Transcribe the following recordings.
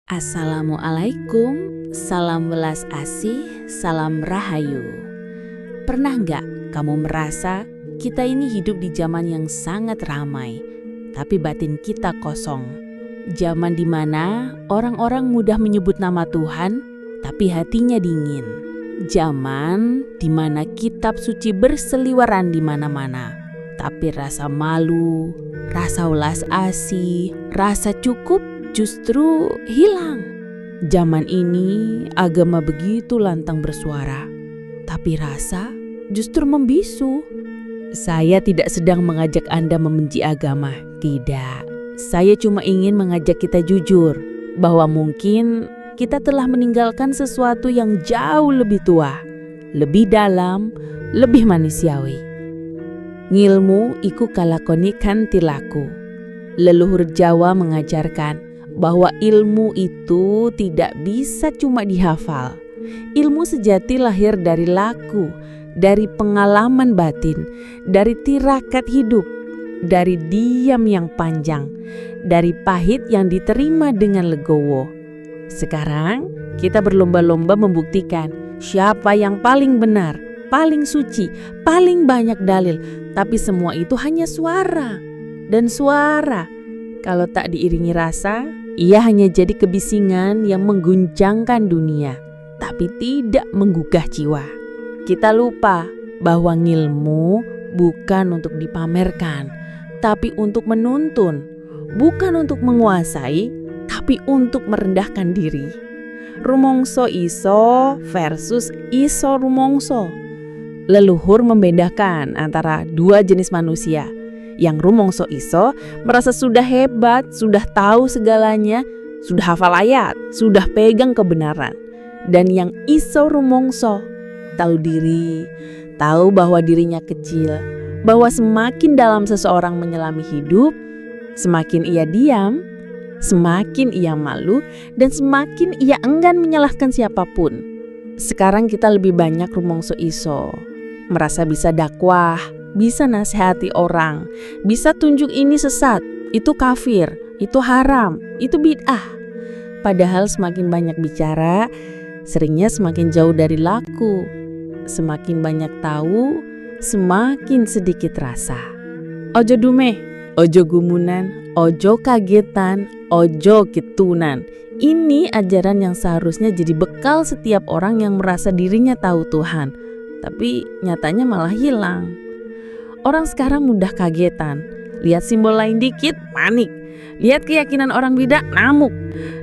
Assalamualaikum, salam welas asih, salam rahayu. Pernah nggak kamu merasa kita ini hidup di zaman yang sangat ramai, tapi batin kita kosong? Zaman di mana orang-orang mudah menyebut nama Tuhan, tapi hatinya dingin. Zaman di mana kitab suci berseliweran di mana-mana, tapi rasa malu, rasa welas asih, rasa cukup justru hilang. Zaman ini agama begitu lantang bersuara, tapi rasa justru membisu. Saya tidak sedang mengajak Anda membenci agama, tidak. Saya cuma ingin mengajak kita jujur bahwa mungkin kita telah meninggalkan sesuatu yang jauh lebih tua, lebih dalam, lebih manusiawi. Ngilmu iku kalakonikan tilaku. Leluhur Jawa mengajarkan bahwa ilmu itu tidak bisa cuma dihafal. Ilmu sejati lahir dari laku, dari pengalaman batin, dari tirakat hidup, dari diam yang panjang, dari pahit yang diterima dengan legowo. Sekarang kita berlomba-lomba membuktikan siapa yang paling benar, paling suci, paling banyak dalil. Tapi semua itu hanya suara. Dan suara, kalau tak diiringi rasa, ia hanya jadi kebisingan yang mengguncangkan dunia, tapi tidak menggugah jiwa. Kita lupa bahwa ngilmu bukan untuk dipamerkan, tapi untuk menuntun. Bukan untuk menguasai, tapi untuk merendahkan diri. Rumongso iso versus iso rumongso. Leluhur membedakan antara dua jenis manusia. Yang rumongso iso merasa sudah hebat, sudah tahu segalanya, sudah hafal ayat, sudah pegang kebenaran. Dan yang iso rumongso tahu diri, tahu bahwa dirinya kecil, bahwa semakin dalam seseorang menyelami hidup, semakin ia diam, semakin ia malu, dan semakin ia enggan menyalahkan siapapun. Sekarang kita lebih banyak rumongso iso, merasa bisa dakwah, bisa nasihati orang, bisa tunjuk ini sesat, itu kafir, itu haram, itu bid'ah. Padahal semakin banyak bicara, seringnya semakin jauh dari laku. Semakin banyak tahu, semakin sedikit rasa. Ojo dume, ojo gumunan, ojo kagetan, ojo kitunan. Ini ajaran yang seharusnya jadi bekal setiap orang yang merasa dirinya tahu Tuhan, tapi nyatanya malah hilang. Orang sekarang mudah kagetan, lihat simbol lain dikit panik, lihat keyakinan orang bidah ngamuk,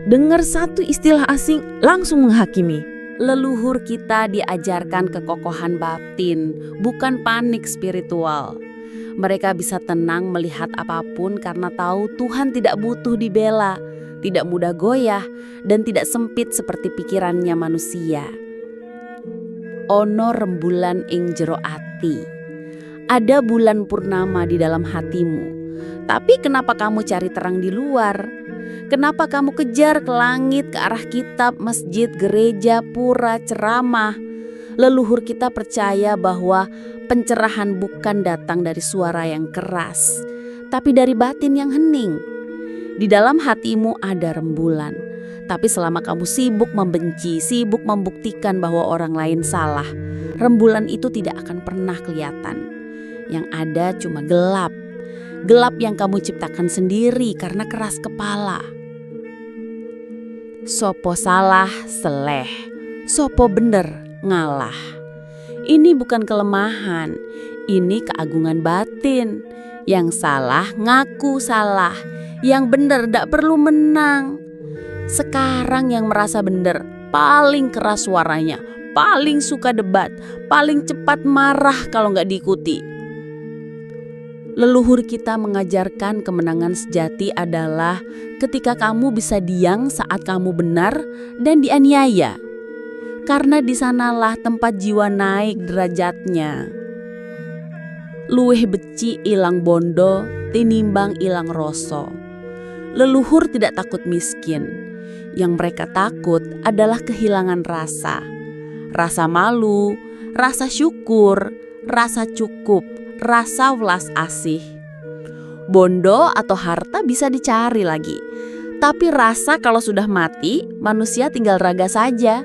dengar satu istilah asing langsung menghakimi. Leluhur kita diajarkan kekokohan batin, bukan panik spiritual. Mereka bisa tenang melihat apapun karena tahu Tuhan tidak butuh dibela, tidak mudah goyah, dan tidak sempit seperti pikirannya manusia. Ono rembulan ing jero ati. Ada bulan purnama di dalam hatimu. Tapi kenapa kamu cari terang di luar? Kenapa kamu kejar ke langit, ke arah kitab, masjid, gereja, pura, ceramah? Leluhur kita percaya bahwa pencerahan bukan datang dari suara yang keras, tapi dari batin yang hening. Di dalam hatimu ada rembulan. Tapi selama kamu sibuk membenci, sibuk membuktikan bahwa orang lain salah, rembulan itu tidak akan pernah kelihatan. Yang ada cuma gelap. Gelap yang kamu ciptakan sendiri karena keras kepala. Sopo salah seleh, sopo bener ngalah. Ini bukan kelemahan, ini keagungan batin. Yang salah ngaku salah, yang bener gak perlu menang. Sekarang yang merasa bener paling keras suaranya, paling suka debat, paling cepat marah kalau gak diikuti. Leluhur kita mengajarkan kemenangan sejati adalah ketika kamu bisa diam saat kamu benar dan dianiaya. Karena di sanalah tempat jiwa naik derajatnya. Luweh beci ilang bondo, tinimbang ilang rasa. Leluhur tidak takut miskin. Yang mereka takut adalah kehilangan rasa. Rasa malu, rasa syukur, rasa cukup, rasa welas asih. Bondo atau harta bisa dicari lagi, Tapi rasa kalau sudah mati, manusia tinggal raga saja.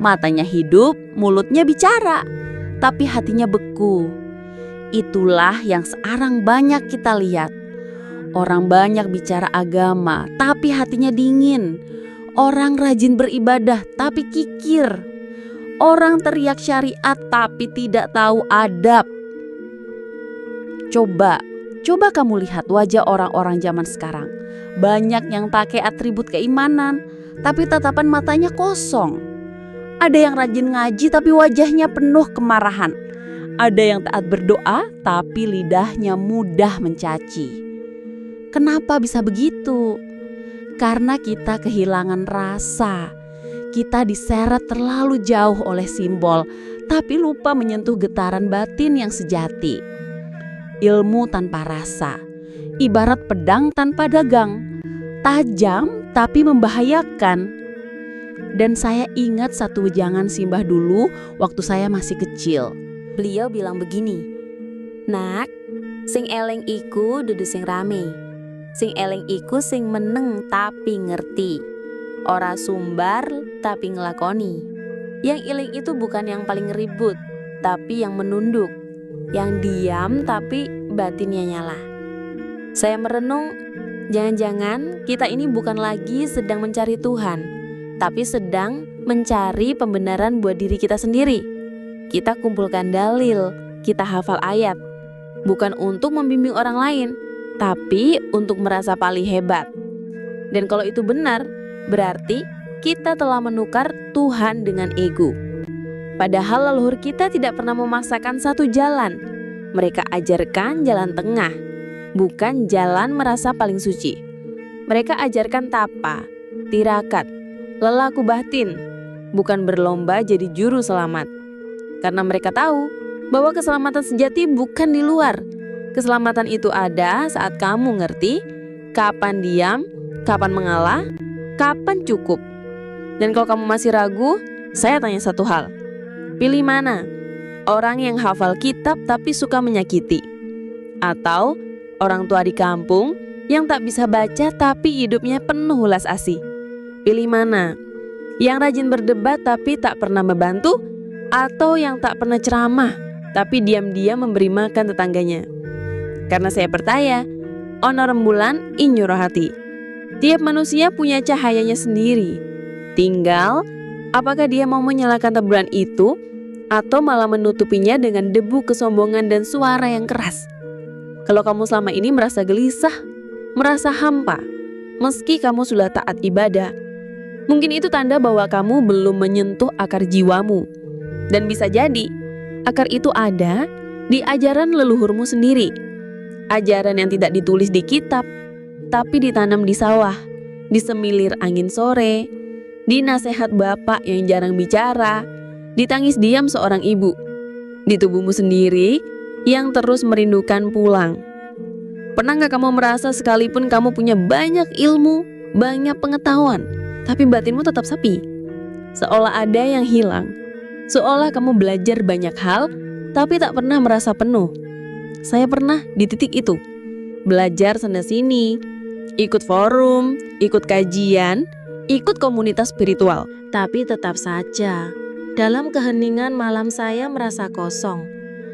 Matanya hidup, mulutnya bicara, tapi hatinya beku. Itulah yang sekarang banyak kita lihat. Orang banyak bicara agama, tapi hatinya dingin. Orang rajin beribadah, tapi kikir. Orang teriak syariat, tapi tidak tahu adab. Coba kamu lihat wajah orang-orang zaman sekarang. Banyak yang pakai atribut keimanan, tapi tatapan matanya kosong. Ada yang rajin ngaji, tapi wajahnya penuh kemarahan. Ada yang taat berdoa, tapi lidahnya mudah mencaci. Kenapa bisa begitu? Karena kita kehilangan rasa. Kita diseret terlalu jauh oleh simbol, tapi lupa menyentuh getaran batin yang sejati. Ilmu tanpa rasa, ibarat pedang tanpa dagang, tajam tapi membahayakan. Dan saya ingat satu wejangan simbah dulu waktu saya masih kecil. Beliau bilang begini, "Nak, sing eleng iku dudu sing rame. Sing eleng iku sing meneng tapi ngerti. Ora sumbar tapi ngelakoni. Yang iling itu bukan yang paling ribut, tapi yang menunduk. Yang diam tapi batinnya nyala." Saya merenung, jangan-jangan kita ini bukan lagi sedang mencari Tuhan, tapi sedang mencari pembenaran buat diri kita sendiri. Kita kumpulkan dalil, kita hafal ayat, bukan untuk membimbing orang lain, tapi untuk merasa paling hebat. Dan kalau itu benar, berarti kita telah menukar Tuhan dengan ego. Padahal leluhur kita tidak pernah memaksakan satu jalan. Mereka ajarkan jalan tengah, bukan jalan merasa paling suci. Mereka ajarkan tapa, tirakat, lelaku batin, bukan berlomba jadi juru selamat. Karena mereka tahu bahwa keselamatan sejati bukan di luar. Keselamatan itu ada saat kamu ngerti kapan diam, kapan mengalah, kapan cukup. Dan kalau kamu masih ragu, saya tanya satu hal. Pilih mana? Orang yang hafal kitab tapi suka menyakiti, atau orang tua di kampung yang tak bisa baca tapi hidupnya penuh ulas asih? Pilih mana? Yang rajin berdebat tapi tak pernah membantu, atau yang tak pernah ceramah tapi diam-diam memberi makan tetangganya? Karena saya percaya, ono rembulan inyo rohati. Tiap manusia punya cahayanya sendiri. Tinggal apakah dia mau menyalakan teburan itu atau malah menutupinya dengan debu kesombongan dan suara yang keras. Kalau kamu selama ini merasa gelisah, merasa hampa, meski kamu sudah taat ibadah, mungkin itu tanda bahwa kamu belum menyentuh akar jiwamu. Dan bisa jadi, akar itu ada di ajaran leluhurmu sendiri. Ajaran yang tidak ditulis di kitab, tapi ditanam di sawah, di semilir angin sore, di nasihat bapak yang jarang bicara, di tangis diam seorang ibu, di tubuhmu sendiri yang terus merindukan pulang. Pernah gak kamu merasa sekalipun kamu punya banyak ilmu, banyak pengetahuan, tapi batinmu tetap sepi? Seolah ada yang hilang. Seolah kamu belajar banyak hal, tapi tak pernah merasa penuh. Saya pernah di titik itu. Belajar sana-sini, ikut forum, ikut kajian, ikut komunitas spiritual. Tapi tetap saja, dalam keheningan malam saya merasa kosong.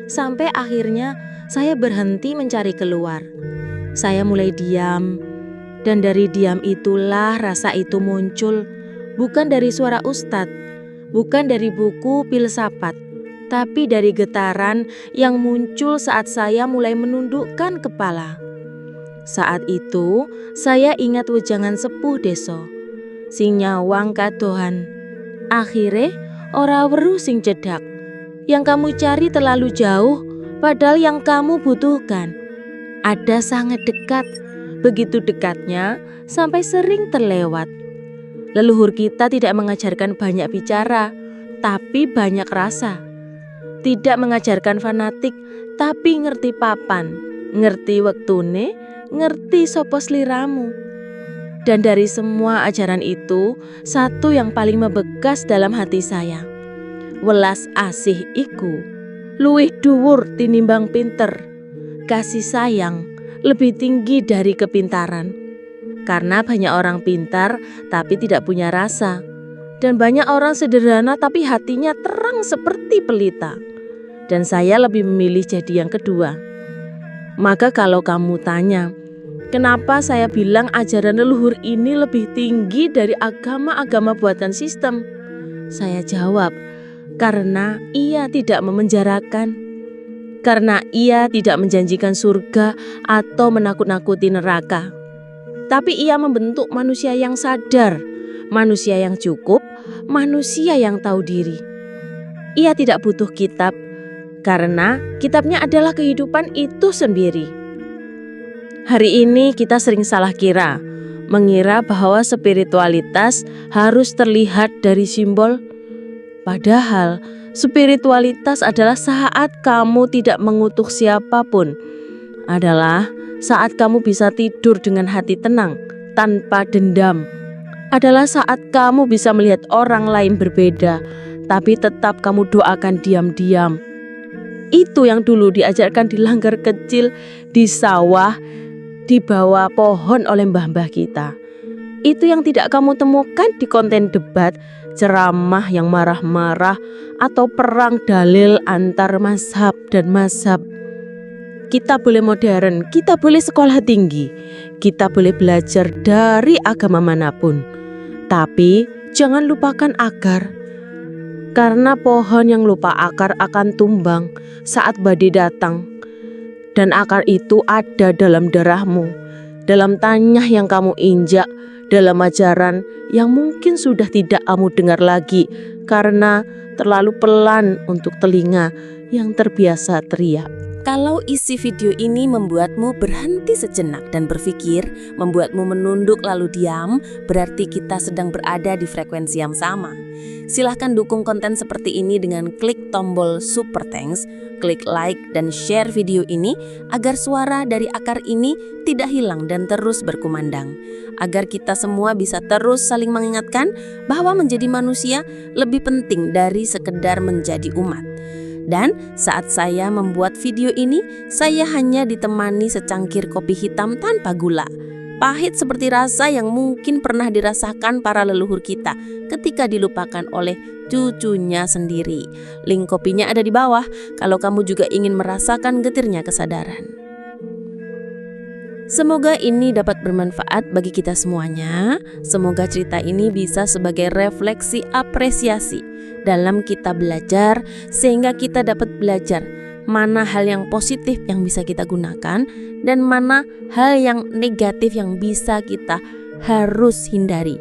Sampai akhirnya saya berhenti mencari keluar. Saya mulai diam, dan dari diam itulah rasa itu muncul. Bukan dari suara ustadz, bukan dari buku filsafat, tapi dari getaran yang muncul saat saya mulai menundukkan kepala. Saat itu saya ingat wejangan sepuh deso, sing nyawang kadohan. Akhire ora weruh sing cedak. Yang kamu cari terlalu jauh, padahal yang kamu butuhkan ada sangat dekat. Begitu dekatnya sampai sering terlewat. Leluhur kita tidak mengajarkan banyak bicara, tapi banyak rasa. Tidak mengajarkan fanatik, tapi ngerti papan, ngerti wektune, ngerti sopo sliramu. Dan dari semua ajaran itu, satu yang paling membekas dalam hati saya. Welas asih iku luwih dhuwur tinimbang pinter. Kasih sayang lebih tinggi dari kepintaran. Karena banyak orang pintar tapi tidak punya rasa. Dan banyak orang sederhana tapi hatinya terang seperti pelita. Dan saya lebih memilih jadi yang kedua. Maka kalau kamu tanya, kenapa saya bilang ajaran leluhur ini lebih tinggi dari agama-agama buatan sistem? Saya jawab, karena ia tidak memenjarakan. Karena ia tidak menjanjikan surga atau menakut-nakuti neraka. Tapi ia membentuk manusia yang sadar, manusia yang cukup, manusia yang tahu diri. Ia tidak butuh kitab, karena kitabnya adalah kehidupan itu sendiri. Hari ini kita sering salah kira, mengira bahwa spiritualitas harus terlihat dari simbol. Padahal spiritualitas adalah saat kamu tidak mengutuk siapapun, adalah saat kamu bisa tidur dengan hati tenang, tanpa dendam. Adalah saat kamu bisa melihat orang lain berbeda, tapi tetap kamu doakan diam-diam. Itu yang dulu diajarkan di langgar kecil, di sawah, di bawah pohon oleh mbah-mbah kita. Itu yang tidak kamu temukan di konten debat, ceramah yang marah-marah, atau perang dalil antar mazhab dan mazhab. Kita boleh modern, kita boleh sekolah tinggi, kita boleh belajar dari agama manapun. Tapi jangan lupakan akar. Karena pohon yang lupa akar akan tumbang saat badai datang. Dan akar itu ada dalam darahmu, dalam tanah yang kamu injak, dalam ajaran yang mungkin sudah tidak kamu dengar lagi karena terlalu pelan untuk telinga yang terbiasa teriak. Kalau isi video ini membuatmu berhenti sejenak dan berpikir, membuatmu menunduk lalu diam, berarti kita sedang berada di frekuensi yang sama. Silahkan dukung konten seperti ini dengan klik tombol super thanks, klik like dan share video ini agar suara dari akar ini tidak hilang dan terus berkumandang. Agar kita semua bisa terus saling mengingatkan bahwa menjadi manusia lebih penting dari sekedar menjadi umat. Dan saat saya membuat video ini, saya hanya ditemani secangkir kopi hitam tanpa gula. Pahit seperti rasa yang mungkin pernah dirasakan para leluhur kita ketika dilupakan oleh cucunya sendiri. Link kopinya ada di bawah kalau kamu juga ingin merasakan getirnya kesadaran. Semoga ini dapat bermanfaat bagi kita semuanya. Semoga cerita ini bisa sebagai refleksi apresiasi dalam kita belajar, sehingga kita dapat belajar mana hal yang positif yang bisa kita gunakan dan mana hal yang negatif yang bisa kita harus hindari.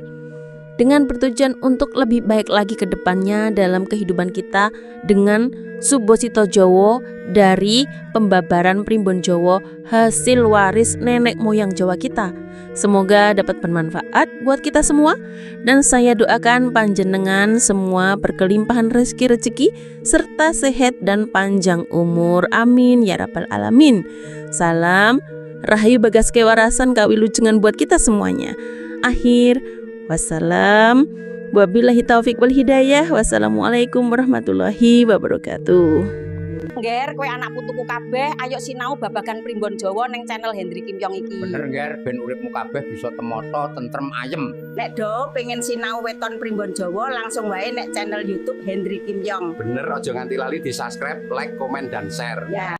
Dengan bertujuan untuk lebih baik lagi ke depannya dalam kehidupan kita dengan Subosito Jowo dari pembabaran Primbon Jowo hasil waris nenek moyang Jawa kita. Semoga dapat bermanfaat buat kita semua dan saya doakan panjenengan semua berkelimpahan rezeki serta sehat dan panjang umur. Amin ya rabbal alamin. Salam Rahayu Bagas Kewarasan Kawilujengan buat kita semuanya. Akhir wassalam. Wabillahi taufik wal hidayah. Wassalamualaikum warahmatullahi wabarakatuh. Ngger, kowe anak putuku kabeh, ayo sinau babagan Primbon Jowo neng channel Hendri Kim Yong iki. Bener Ngger, ben uripmu kabeh bisa temoto, tentrem, ayem. Nek do pengen sinau weton Primbon Jowo langsung wae nek channel YouTube Hendri Kim Yong. Bener, aja nganti lali di subscribe, like, komen, dan share. Ya.